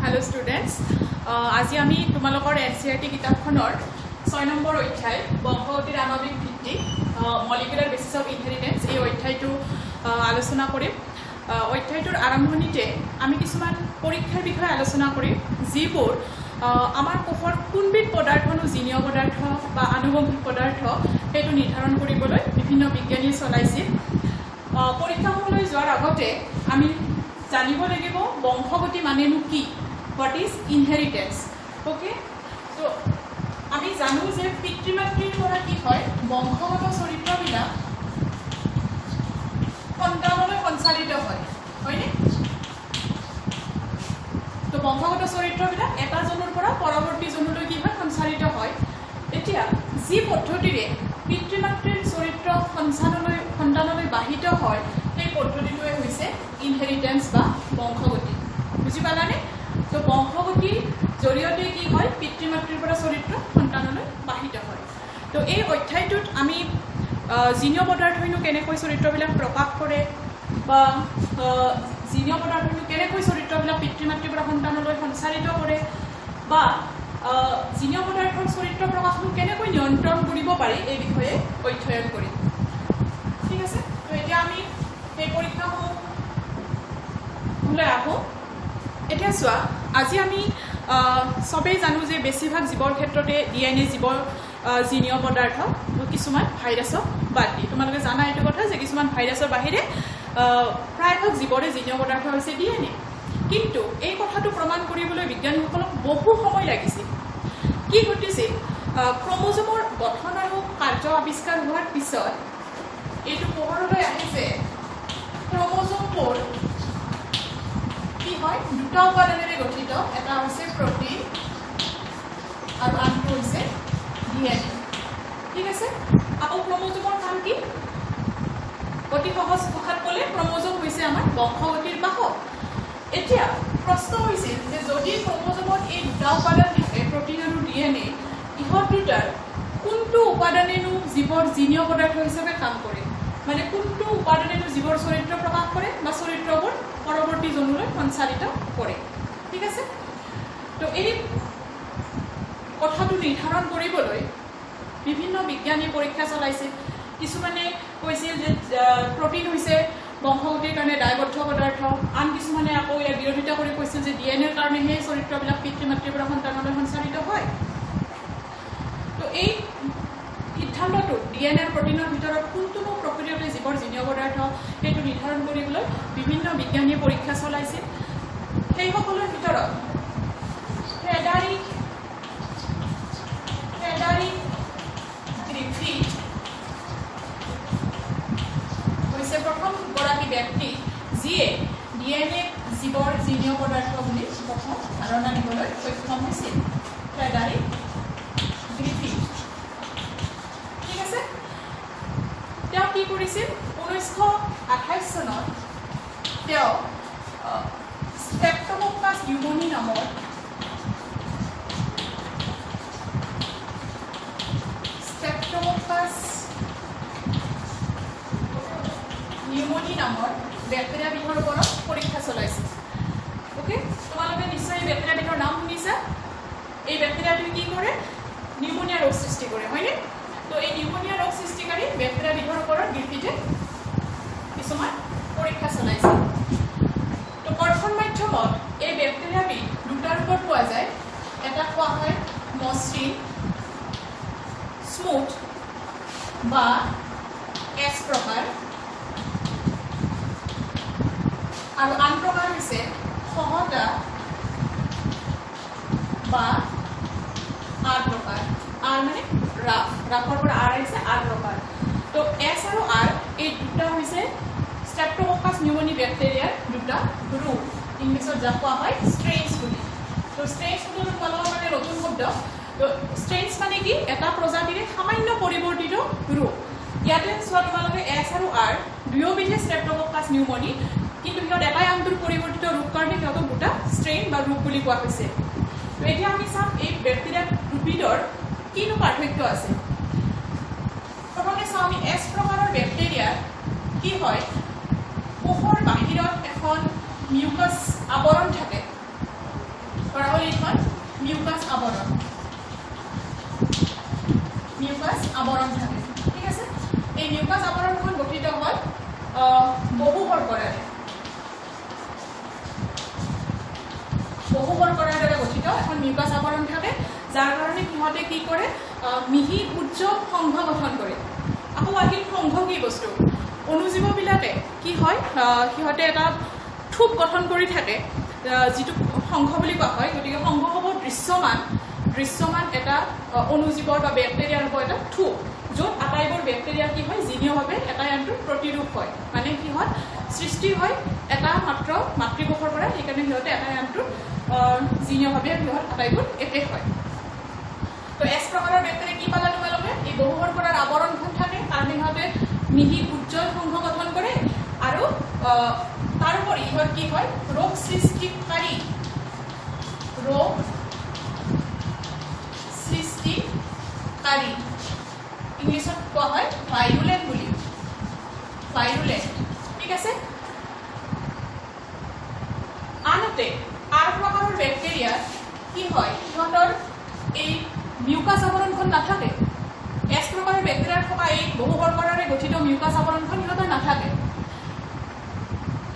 Hello students. আজি আমি তোমালোকৰ NCERT কিতাপখনৰ 6 নম্বৰ অধ্যায় বংশগতিৰ আণৱিক ভিত্তি মলিকুলাৰ বেচিছ অফ ইনহেৰিটেন্স এই অধ্যায়টো আলোচনা কৰিম। অধ্যায়টোৰ আৰম্ভণিতে আমি কিছুমান পৰীক্ষাৰ বিষয়ে আলোচনা কৰিম যিবোৰ আমাৰ কোষৰ কোনবিধ পদাৰ্থনো জিনীয় পদাৰ্থ বা আনুবংশিক পদাৰ্থ সেইটো নিৰ্ধাৰণ কৰিবলৈ বিভিন্ন বিজ্ঞানীয়ে চলাইছিল। পৰীক্ষাসমূহলৈ যোৱাৰ আগতে আমি জানিব লাগিব বংশগতি মানেনো কি, হোৱাট ইজ ইনহেৰিটেন্স। ওকে, তো আমি জানো যে পিতৃ মাতৃৰ পৰা কি হয় বংশগত চৰিত্ৰবিলাক সন্তানলৈ সঞ্চালিত হয়, হয়নে? তো বংশগত চৰিত্ৰবিলাক এটা জনৰ পৰা পৰৱৰ্তী জনলৈ কি হয় সঞ্চালিত হয়। এতিয়া যি পদ্ধতিৰে পিতৃ মাতৃৰ চৰিত্ৰ সন্তানলৈ বাহিত হয় সেই পদ্ধতিটোৱে হৈছে ইনহেৰিটেন্স বা বংশগতি। বুজি পালানে? তো বংশগতিৰ জৰিয়তে কি হয় পিতৃ মাতৃৰ পৰা চৰিত্ৰ সন্তানলৈ বাহিত হয়। তো এই অধ্যায়টোত আমি জিনীয় পদাৰ্থইনো কেনেকৈ চৰিত্ৰবিলাক প্ৰকাশ কৰে বা জিনীয় পদাৰ্থইনো কেনেকৈ চৰিত্ৰবিলাক পিতৃ মাতৃৰ পৰা সন্তানলৈ সঞ্চালিত কৰে বা জিনীয় পদাৰ্থৰ চৰিত্ৰ প্ৰকাশটো কেনেকৈ নিয়ন্ত্ৰণ কৰিব পাৰি এই বিষয়ে অধ্যয়ন কৰিম। ঠিক আছে, তো এতিয়া আমি সেই পৰীক্ষাসমূহলৈ আহোঁ। এতিয়া চোৱা, আজি আমি চবেই জানো যে বেছিভাগ জীৱৰ ক্ষেত্ৰতে DNA জীৱৰ জিনীয় পদাৰ্থ, কিছুমান ভাইৰাছক বাদ দি। তোমালোকে জানা এইটো কথা যে কিছুমান ভাইৰাছৰ বাহিৰে প্ৰায়ভাগ জীৱৰে জিনীয় পদাৰ্থ হৈছে DNA। কিন্তু এই কথাটো প্ৰমাণ কৰিবলৈ বিজ্ঞানীসকলক বহু সময় লাগিছিল। কি ঘটিছিল, ক্ৰমোজমৰ গঠন আৰু কাৰ্য আৱিষ্কাৰ হোৱাৰ পিছত এইটো পোহৰলৈ আহিছে ক্ৰমোজমবোৰ কি হয় দুটা উপাদানেৰে গঠিত, এটা হৈছে প্ৰটিন আৰু আনটো হৈছে DNA। ঠিক আছে, আকৌ ক্ৰমোজমৰ কাম কি? অতি সহজ ভাষাত ক'লে ক্ৰমোজম হৈছে আমাৰ বংশগতিৰ বাহক। এতিয়া প্ৰশ্ন হৈছিল যে যদি ক্ৰমোজমত এই দুটা উপাদান থাকে প্ৰটিন আৰু DNA, ইহঁত দুটাৰ কোনটো উপাদানেনো জীৱৰ জিনীয় পদাৰ্থ হিচাপে কাম কৰে, মানে কোনটো উপাদানেনো জীৱৰ চৰিত্ৰ প্ৰকাশ কৰে বা চৰিত্ৰবোৰ পৰৱৰ্তী জনলৈ সঞ্চালিত কৰে। ঠিক আছে, তো এই কথাটো নিৰ্ধাৰণ কৰিবলৈ বিভিন্ন বিজ্ঞানী পৰীক্ষা চলাইছিল। কিছুমানে কৈছিল যে প্ৰটিন হৈছে বংশগতিৰ কাৰণে দায়বদ্ধ পদাৰ্থ, আন কিছুমানে আকৌ ইয়াৰ বিৰোধিতা কৰি কৈছিল যে DNAৰ কাৰণে সেই চৰিত্ৰবিলাক পিতৃ মাতৃৰ পৰা সন্তানলৈ সঞ্চালিত হয়। তো এই সিদ্ধান্তটো DNA আৰু প্ৰটিনৰ ভিতৰত কোনটোনো প্ৰকৃততে জীৱৰ জিনীয় পদাৰ্থ সেইটো নিৰ্ধাৰণ কৰিবলৈ বিভিন্ন বিজ্ঞানীয়ে পৰীক্ষা চলাইছিল। সেইসকলৰ ভিতৰত ফ্ৰেডাৰিক গ্ৰিফিথ হৈছে প্ৰথমগৰাকী ব্যক্তি যিয়ে DNA জীৱৰ জিনীয় পদাৰ্থ বুলি প্ৰথম ধাৰণা দিবলৈ সক্ষম হৈছিল, ফ্ৰেডাৰিক গ্ৰিফিথ। ঠিক আছে, তেওঁ কি কৰিছিল 1928 চনত তেওঁ ষ্ট্ৰেপ্টোকোকাছ নিউমনি নামৰ বেক্টেৰিয়াবিধৰ ওপৰত পৰীক্ষা চলাইছিল। অ'কে, তোমালোকে নিশ্চয় এই বেক্টেৰিয়াবিধৰ নাম শুনিছা। এই বেক্টেৰিয়াটোৱে কি কৰে, নিউমনিয়া ৰোগ সৃষ্টি কৰে, হয়নে? তো এই নিউমনিয়া ৰোগ সৃষ্টিকাৰী বেক্টেৰিয়াবিধৰ ওপৰত গ্ৰিফিথে কিছুমান পৰীক্ষা চলাইছিল। তো কৰ্ষণ মাধ্যমত এই বেক্টেৰিয়াবিধ দুটা ৰূপত পোৱা যায়। এটা কোৱা হয় মসৃণ স্মুথ বা এছ প্ৰকাৰ, আৰু আন প্ৰকাৰ হৈছে সহতা বা আৰ প্ৰকাৰ। আৰ মানে ৰাফ, ৰাফৰ পৰা আৰ আহিছে আৰ প্ৰকাৰ। তো এছ আৰু আৰ এই দুটা হৈছে ষ্ট্ৰেপ্টোকোকাছ নিউমনি বেক্টেৰিয়াৰ দুটা ৰূপ, ইংলিছত যাক কোৱা হয় ষ্ট্ৰেইনছ বুলি। তো ষ্ট্ৰেইনছ শব্দটো তোমালোকৰ মানে নতুন শব্দ। তো ষ্ট্ৰেইনছ মানে কি, এটা প্ৰজাতিৰে সামান্য পৰিৱৰ্তিত ৰূপ। ইয়াতে চোৱা তোমালোকে এছ আৰু আৰ দুয়োবিধে ষ্ট্ৰেপ্টোকোকাছ নিউমনি, কিন্তু সিহঁত এটাই আনটোৰ পৰিৱৰ্তিত ৰূপ কাৰণে সিহঁতক দুটা ষ্ট্ৰেইন বা ৰূপ বুলি কোৱা হৈছে। তো এতিয়া আমি চাম এই বেক্টেৰিয়া দুবিধৰ কিনো পাৰ্থক্য আছে। প্ৰথমে চাওঁ আমি এছ প্ৰকাৰৰ বেক্টেৰিয়াৰ কি হয়, কোষৰ বাহিৰত এখন মিউকাছ আৱৰণ থাকে। এই মিউকাছ আৱৰণখন গঠিত হয় বহু শৰ্কৰাৰে দ্বাৰা গঠিত এখন মিউকাছ আৱৰণ থাকে যাৰ কাৰণে সিহঁতে কি কৰে মিহি উজ্জ্বল সংঘ গঠন কৰে আকৌ আহিল সংঘ কি বস্তু অনুজীৱবিলাকে কি হয় সিহঁতে এটা থোপ গঠন কৰি থাকে যিটো সংঘ বুলি কোৱা হয় গতিকে সংঘ হ'ব দৃশ্যমান এটা অনুজীৱৰ বা বেক্টেৰিয়াৰ এটা থোপ য'ত আটাইবোৰ বেক্টেৰিয়া কি হয় জিনীয়ভাৱে এটাই আনটোৰ প্ৰতিৰূপ হয় মানে সিহঁত সৃষ্টি হয় এটা মাত্ৰ মাতৃকোষৰ পৰা সেইকাৰণে সিহঁতে এটাই আনটোৰ জিনীয়ভাৱে সিহঁত আটাইবোৰ একে হয় তো এছ প্ৰকাৰৰ বেক্টেৰিয়া কি পালা তোমালোকে এই বহু শৰ্কৰাৰ আৱৰণখন থাকে কাৰণে সিহঁতে মিহি উজ্জ্বল সংঘ গঠন কৰে আৰু তাৰোপৰি ইহঁত কি হয় ৰোগ সৃষ্টিকাৰী ইংলিছত কোৱা হয় ভাইৰুলেণ্ট বুলি ঠিক আছে আনহাতে আৰ প্ৰকাৰৰ বেক্টেৰিয়া কি হয় সিহঁতৰ এই মিউকাছ আৱৰণখন নাথাকে এছ প্ৰকাৰৰ বেক্টেৰিয়াৰ থকা এই বহু শৰ্কৰাৰে গঠিত মিউকাছ আৱৰণখন সিহঁতৰ নাথাকে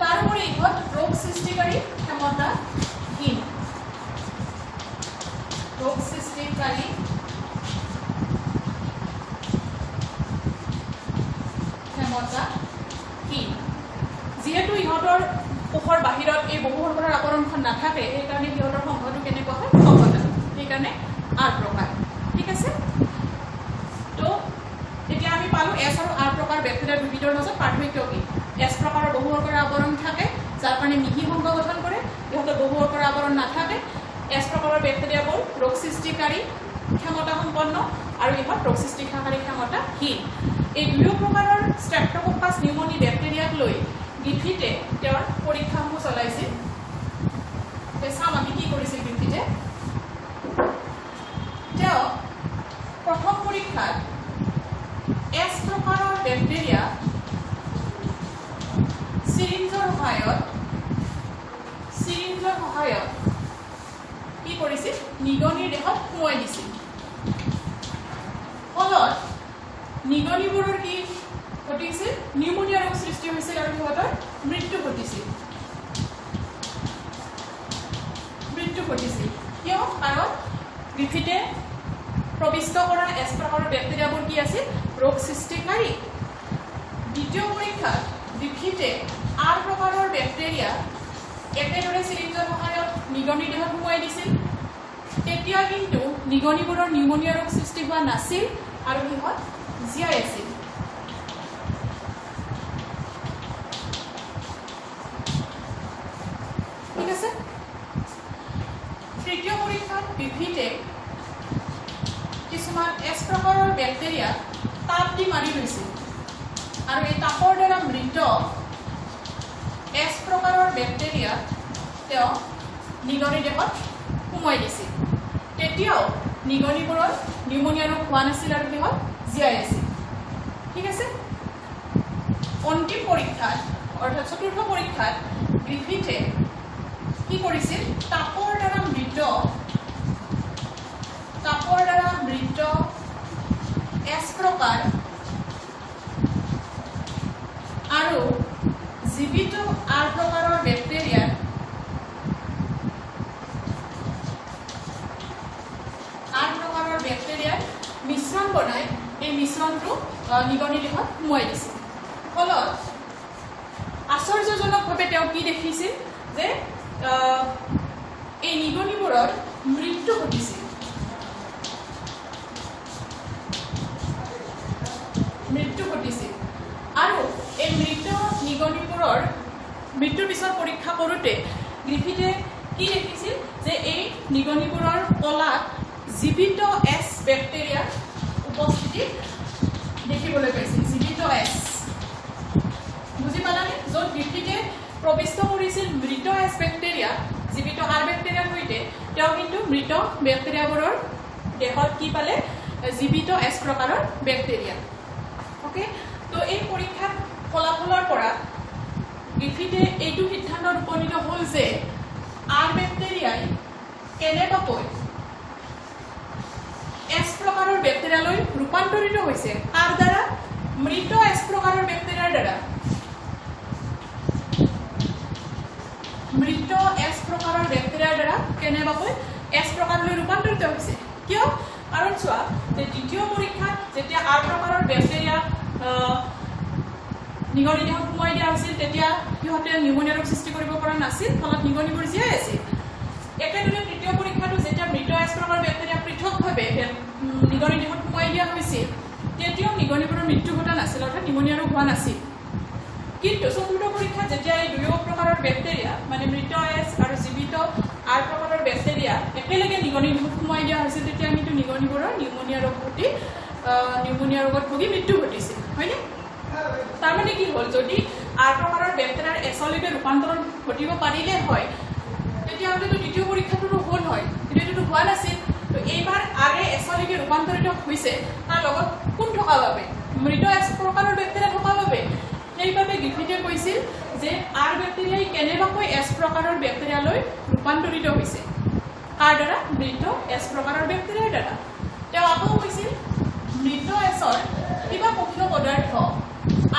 তাৰোপৰি ইহঁত ৰোগ সৃষ্টিকাৰী ক্ষমতাহীন যিহেতু ইহঁতৰ কোষৰ বাহিৰত এই বহু শৰ্কৰাৰ আৱৰণখন নাথাকে সেইকাৰণে সিহঁতৰ সংঘটো কেনেকুৱা হয় সংঘটা সেইকাৰণে আৰ প্ৰকাৰ ঠিক আছে তো এতিয়া আমি পালোঁ এছ আৰু আৰ প্ৰকাৰ বেক্টেৰিয়া দুবিধৰ মাজত পাৰ্থক্য কি এছ প্ৰকাৰৰ বহু শৰ্কৰাৰ আৱৰণ থাকে যাৰ কাৰণে মিহি সংঘ গঠন কৰে ইহঁতৰ বহু শৰ্কৰাৰ আৱৰণ নাথাকে এছ প্ৰকাৰৰ বেক্টেৰিয়াবোৰ ৰোগ সৃষ্টিকাৰী ক্ষমতা সম্পন্ন আৰু ইহঁত ৰোগ সৃষ্টিকাৰী ক্ষমতাহীন এই দুয়ো প্ৰকাৰৰ ষ্ট্ৰেপ্টোকোকাছ নিউমনি বেক্টেৰিয়াক লৈ গ্ৰিফিথে তেওঁৰ পৰীক্ষাসমূহ চলাইছিল চাম আমি কি কৰিছিল গ্ৰিফিথে তেওঁ প্ৰথম পৰীক্ষাত এছ প্ৰকাৰৰ বেক্টেৰিয়া চিৰিঞ্জৰ সহায়ত কি কৰিছিল নিগনিৰ দেহত সোমোৱাই দিছিল ফলত নিগনিবোৰৰ কি ঘটিছিল নিউমনিয়া ৰোগ সৃষ্টি হৈছিল আৰু সিহঁতৰ মৃত্যু ঘটিছিল কিয় কাৰণ গ্ৰিফিথে প্ৰবিষ্ট কৰা এছ প্ৰকাৰৰ বেক্টেৰিয়াবোৰ কি আছিল ৰোগ সৃষ্টিকাৰী দ্বিতীয় পৰীক্ষাত গ্ৰিফিথে আৰ প্ৰকাৰৰ বেক্টেৰিয়া একেদৰে চিৰিঞ্জৰ সহায়ত নিগনিৰ দেহত সোমোৱাই দিছিল তেতিয়া কিন্তু নিগনিবোৰৰ নিউমনিয়া ৰোগ সৃষ্টি হোৱা নাছিল আৰু সিহঁত জীয়াই আছিল ঠিক আছে তৃতীয় পৰীক্ষাত গ্ৰিফিথে কিছুমান এছ প্ৰকাৰৰ বেক্টেৰিয়া তাপ দি মাৰি লৈছিল আৰু এই তাপৰ দ্বাৰা মৃত এছ প্ৰকাৰৰ বেক্টেৰিয়া তেওঁ নিগনিৰ দেহত সোমোৱাই দিছিল তেতিয়াও নিগনিবোৰৰ নিউমনিয়া ৰোগ হোৱা নাছিল আৰু সিহঁত জীয়াই আছিল ঠিক আছে অন্তিম পৰীক্ষাত অৰ্থাৎ চতুৰ্থ পৰীক্ষাত গ্ৰিফিথে কি কৰিছিল তাপৰ দ্বাৰা মৃত এছ প্ৰকাৰ আৰু জীৱিত আৰ প্ৰকাৰৰ বেক্টেৰিয়াৰ মিশ্ৰণ বনাই এই মিশ্ৰণটো নিগনিৰ দেহত সোমোৱাই দিছিল ফলত আশ্চৰ্যজনকভাৱে তেওঁ কি দেখিছিল যে এই নিগনিবোৰৰ মৃত্যু ঘটিছিল আৰু এই মৃত নিগনিবোৰৰ মৃত্যুৰ পিছত পৰীক্ষা কৰোঁতে গ্ৰিফিথে কি দেখিছিল যে এই নিগনিবোৰৰ কলাত জীৱিত এছ বেক্টেৰিয়াৰ উপস্থিতি দেখিবলৈ পাইছিল জীৱিত এছ বুজি পালানে য'ত গ্ৰিফিথে প্ৰবিষ্ট কৰিছিল মৃত এছ বেক্টেৰিয়া জীৱিত আৰ বেক্টেৰিয়াৰ সৈতে তেওঁ কিন্তু মৃত বেক্টেৰিয়াবোৰৰ দেহত কি পালে জীৱিত এছ প্ৰকাৰৰ বেক্টেৰিয়া ওকে তো এই পৰীক্ষাৰ ফলাফলৰ পৰা গ্ৰিফিথে এইটো সিদ্ধান্তত উপনীত হ'ল যে আৰ বেক্টেৰিয়াই কেনেবাকৈ এছ প্ৰকাৰৰ বেক্টেৰিয়ালৈ ৰূপান্তৰিত হৈছে কাৰ দ্বাৰা মৃত এছ প্ৰকাৰৰ বেক্টেৰিয়াৰ দ্বাৰা মৃত এছ প্ৰকাৰৰ বেক্টেৰিয়াৰ দ্বাৰা কেনেবাকৈ এছ প্ৰকাৰলৈ ৰূপান্তৰিত হৈছে কিয় কাৰণ চোৱা যে দ্বিতীয় পৰীক্ষাত যেতিয়া আৰ প্ৰকাৰৰ বেক্টেৰিয়া নিগনি দেহত সোমাই দিয়া হৈছিল তেতিয়া সিহঁতে নিউমনিয়া ৰোগ সৃষ্টি কৰিব পৰা নাছিল ফলত নিগনিবোৰ জীয়াই আছিল একেদৰে তৃতীয় পৰীক্ষাটো যেতিয়া মৃত এছ প্ৰকাৰৰ বেক্টেৰিয়া পৃথকভাৱে নিগনি দেহত সোমাই দিয়া হৈছিল তেতিয়াও নিগনিবোৰৰ মৃত্যু ঘটা নাছিল অৰ্থাৎ নিউমনিয়া ৰোগ হোৱা নাছিল কিন্তু চতুৰ্থ পৰীক্ষাত যেতিয়া এই দুয়ো প্ৰকাৰৰ বেক্টেৰিয়া মানে মৃত এছ আৰু জীৱিত আৰ প্ৰকাৰৰ বেক্টেৰিয়া একেলগে নিগনি দেহত সোমাই দিয়া হৈছিল তেতিয়া কিন্তু নিগনিবোৰৰ নিউমনিয়া ৰোগত ভুগি মৃত্যু ঘটিছিল হয়নে তাৰমানে কি হ'ল যদি আৰ প্ৰকাৰৰ বেক্টেৰিয়াৰ এছলৈকে ৰূপান্তৰণ ঘটিব পাৰিলে হয় তেতিয়াহ'লেতো দ্বিতীয় পৰীক্ষাটোতো হ'ল হয় কিন্তু এইটোতো হোৱা নাছিল তো এইবাৰ আৰে এছলৈকে ৰূপান্তৰিত হৈছে তাৰ লগত কোন থকা বাবে মৃত এছ প্ৰকাৰৰ বেক্টেৰিয়া থকা বাবে সেইবাবে গ্ৰিফিথে কৈছিল যে আৰ বেক্টেৰিয়াই কেনেবাকৈ এছ প্ৰকাৰৰ বেক্টেৰিয়ালৈ ৰূপান্তৰিত হৈছে কাৰ দ্বাৰা মৃত এছ প্ৰকাৰৰ বেক্টেৰিয়াৰ দ্বাৰা তেওঁ আকৌ কৈছিল মৃত এছৰ কিবা পক্ষীয় পদাৰ্থ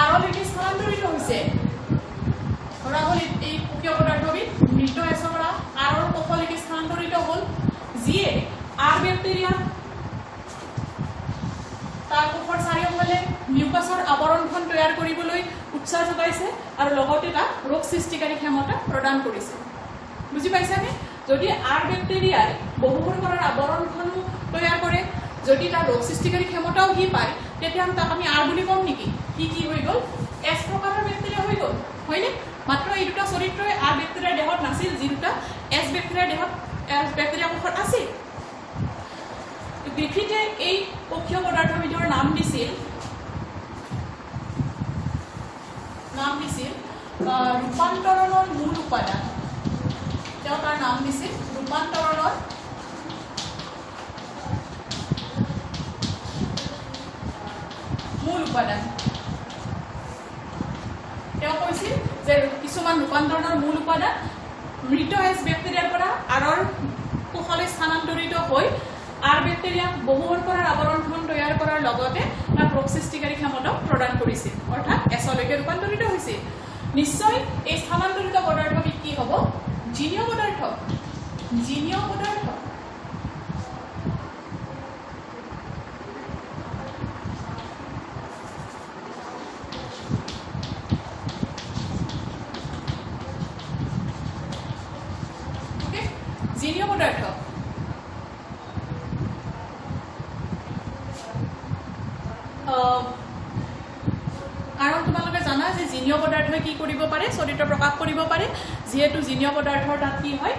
আৰলৈকে স্থানান্তৰিত হৈছে ধৰা হ'ল এই পক্ষীয় পদাৰ্থবিধ মৃত এছৰ পৰা আৰৰ কোষলৈকে স্থানান্তৰিত হ'ল যিয়ে আৰ বেক্টেৰিয়া তাৰ কোষৰ চাৰিওফালে মিউকাছৰ আৱৰণখন তৈয়াৰ কৰিবলৈ উৎসাহ যোগাইছে আৰু লগতে তাক ৰোগ সৃষ্টিকাৰী ক্ষমতা প্ৰদান কৰিছে বুজি পাইছানে যদি আৰ বেক্টেৰিয়াই বহুবোৰ কৰাৰ আৱৰণখন তৈয়াৰ কৰে যদি তাৰ ৰোগ সৃষ্টিকাৰী ক্ষমতাও সি পায় তেতিয়া তাক আমি আৰ বুলি ক'ম নেকি কি হৈ গ'ল এছ প্ৰকাৰৰ বেক্টেৰিয়া হৈ গ'ল হয়নে মাত্ৰ এই দুটা চৰিত্ৰই আৰ বেক্টেৰিয়াৰ দেহত নাছিল যি দুটা এছ বেক্টেৰিয়াৰ দেহত বেক্টেৰিয়া কোষত আছিল গ্ৰিফিথে এই পক্ষীয় পদাৰ্থবিধৰ নাম দিছিল ৰূপান্তৰণৰ মূল উপাদান তেওঁ তাৰ নাম দিছিল ৰূপান্তৰণৰ মূল উপাদান তেওঁ কৈছিল যে কিছুমান ৰূপান্তৰণৰ মূল উপাদান মৃত এছ বেক্টেৰিয়াৰ পৰা আৰৰ কোষলৈ স্থানান্তৰিত হৈ আৰ বেক্টেৰিয়া বহুবোৰ কৰাৰ আৱৰণখন তৈয়াৰ কৰাৰ লগতে তাক ৰোগ সৃষ্টিকাৰী ক্ষমতা প্ৰদান কৰিছিল অৰ্থাৎ এছলৈকে ৰূপান্তৰিত হৈছিল নিশ্চয় এই স্থানান্তৰিত পদাৰ্থবিধ কি হ'ব জিনীয় পদাৰ্থ জিনীয় পদাৰ্থ কাৰণ তোমালোকে জানা যে জিনীয় পদাৰ্থই কি কৰিব পাৰে চৰিত্ৰ প্ৰকাশ কৰিব পাৰে যিহেতু জিনীয় পদাৰ্থৰ তাত কি হয়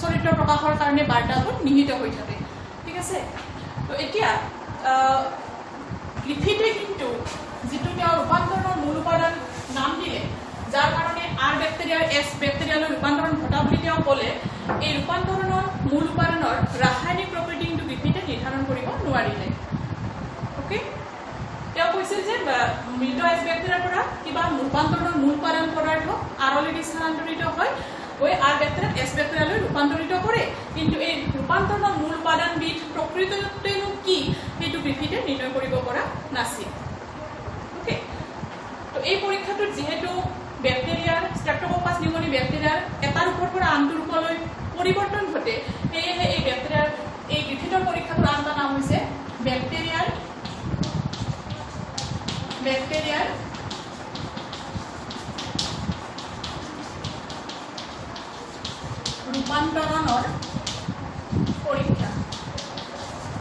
চৰিত্ৰ প্ৰকাশৰ কাৰণে বাৰ্তাবোৰ নিহিত হৈ থাকে ঠিক আছে তো এতিয়া গ্ৰিফিথে কিন্তু যিটো তেওঁ ৰূপান্তৰণৰ মূল উপাদান নাম দিলে যাৰ কাৰণে আৰ বেক্টেৰিয়াৰ এছ বেক্টেৰিয়ালৈ ৰূপান্তৰণ ঘটা বুলি তেওঁ ক'লে এই ৰূপান্তৰণৰ মূল উপাদানৰ ৰাসায়নিক প্ৰকৃতি কিন্তু গ্ৰিফিথে নিৰ্ধাৰণ কৰিব নোৱাৰিলে ওকে তেওঁ কৈছিল যে মৃত এছ বেক্টেৰিয়াৰ পৰা কিবা ৰূপান্তৰণৰ মূল উপাদান পদাৰ্থ আৰলৈকে স্থানান্তৰিত হয় হৈ আৰ বেক্টেৰিয়াক এছ বেক্টেৰিয়ালৈ ৰূপান্তৰিত কৰে কিন্তু এই ৰূপান্তৰণৰ মূল উপাদানবিধ প্ৰকৃততেনো কি সেইটো গ্ৰিফিথে নিৰ্ণয় কৰিব পৰা নাছিল ওকে তো এই পৰীক্ষাটোত যিহেতু বেক্টেৰিয়াৰ ষ্ট্ৰেপ্টোককাছ নিউমনি বেক্টেৰিয়াৰ এটা ৰূপৰ পৰা আনটো ৰূপলৈ পৰিৱৰ্তন ঘটে সেয়েহে এই বেক্টেৰিয়াৰ এই গ্ৰিফিথৰ পৰীক্ষাটোৰ আন এটা নাম হৈছে বেক্টেৰিয়াৰ ৰূপান্তৰণৰ পৰীক্ষা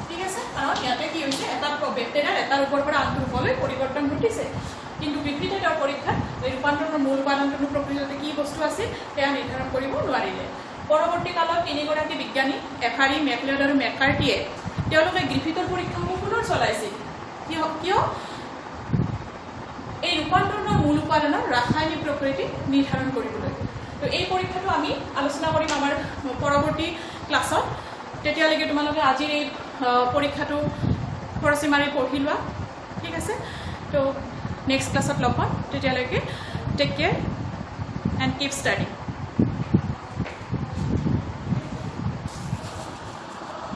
ঠিক আছে কাৰণ ইয়াতে কি হৈছে এটা বেক্টেৰিয়াৰ এটা ৰূপৰ পৰা আনটো ৰূপলৈ পৰিৱৰ্তন ঘটিছে কিন্তু গ্ৰিফিথে তেওঁৰ পৰীক্ষাত এই ৰূপান্তৰণৰ মূল উপাদানটো প্ৰকৃততে কি বস্তু আছিল সেয়া নিৰ্ধাৰণ কৰিব নোৱাৰিলে পৰৱৰ্তী কালত তিনিগৰাকী বিজ্ঞানী এফাৰী মেকলিয়ড আৰু মেকাৰ্টিয়ে তেওঁলোকে গ্ৰিফিথৰ পৰীক্ষাসমূহ পুনৰ চলাইছিল কিয় এই ৰূপান্তৰণৰ মূল উপাদানৰ ৰাসায়নিক প্ৰকৃতি নিৰ্ধাৰণ কৰিবলৈ তো এই পৰীক্ষাটো আমি আলোচনা কৰিম আমাৰ পৰৱৰ্তী ক্লাছত তেতিয়ালৈকে তোমালোকে আজিৰ এই পৰীক্ষাটো খৰচি মাৰি পঢ়ি লোৱা ঠিক আছে তো নেক্সট ক্লাছত লগ পাম তেতিয়ালৈকে take care and keep study